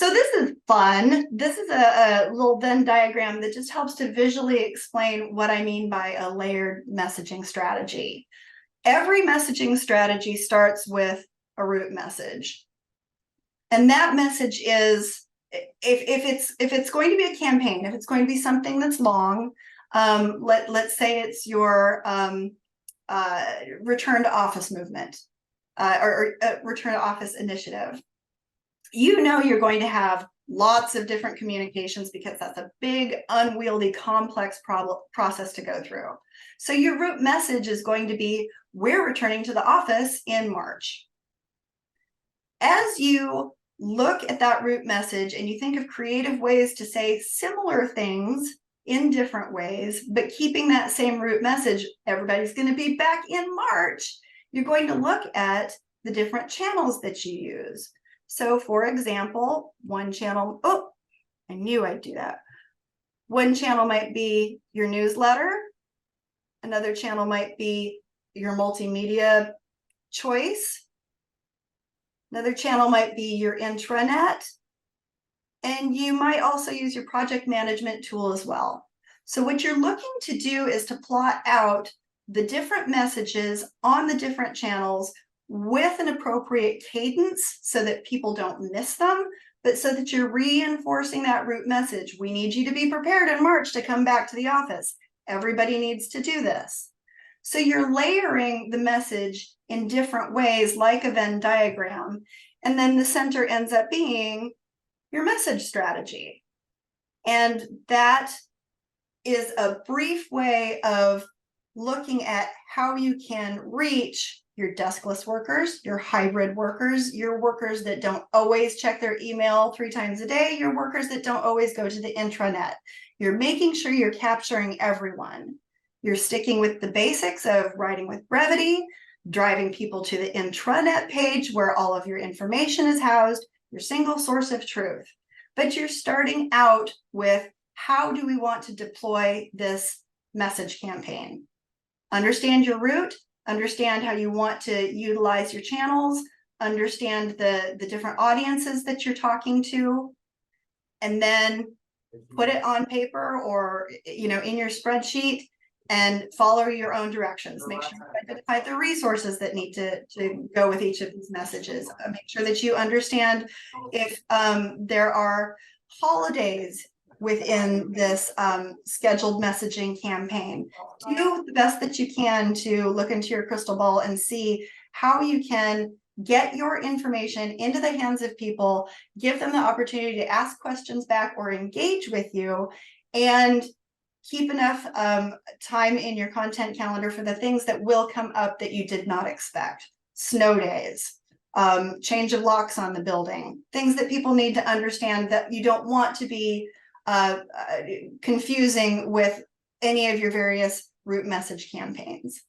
So this is fun. This is a little Venn diagram that just helps to visually explain what I mean by a layered messaging strategy. Every messaging strategy starts with a root message. And that message is, if it's going to be a campaign, if it's going to be something that's long, let's say it's your return to office movement or return to office initiative. You know you're going to have lots of different communications because that's a big, unwieldy, complex process to go through. So your root message is going to be, we're returning to the office in March. As you look at that root message and you think of creative ways to say similar things in different ways, but keeping that same root message, everybody's going to be back in March, you're going to look at the different channels that you use. So for example, one channel, oh, I knew I'd do that. One channel might be your newsletter. Another channel might be your multimedia choice. Another channel might be your intranet. And you might also use your project management tool as well. So what you're looking to do is to plot out the different messages on the different channels with an appropriate cadence so that people don't miss them, but so that you're reinforcing that root message. We need you to be prepared in March to come back to the office. Everybody needs to do this. So you're layering the message in different ways, like a Venn diagram, and then the center ends up being your message strategy. And that is a brief way of looking at how you can reach your deskless workers, your hybrid workers, your workers that don't always check their email 3 times a day, your workers that don't always go to the intranet. You're making sure you're capturing everyone. You're sticking with the basics of writing with brevity, driving people to the intranet page where all of your information is housed, your single source of truth. But you're starting out with, how do we want to deploy this message campaign? Understand your route, understand how you want to utilize your channels, understand the different audiences that you're talking to, and then put it on paper or in your spreadsheet and follow your own directions. Make sure you identify the resources that need to go with each of these messages. Make sure that you understand if there are holidays within this scheduled messaging campaign. Do the best that you can to look into your crystal ball and see how you can get your information into the hands of people, give them the opportunity to ask questions back or engage with you, and keep enough time in your content calendar for the things that will come up that you did not expect. Snow days, change of locks on the building, things that people need to understand that you don't want to be confusing with any of your various root message campaigns.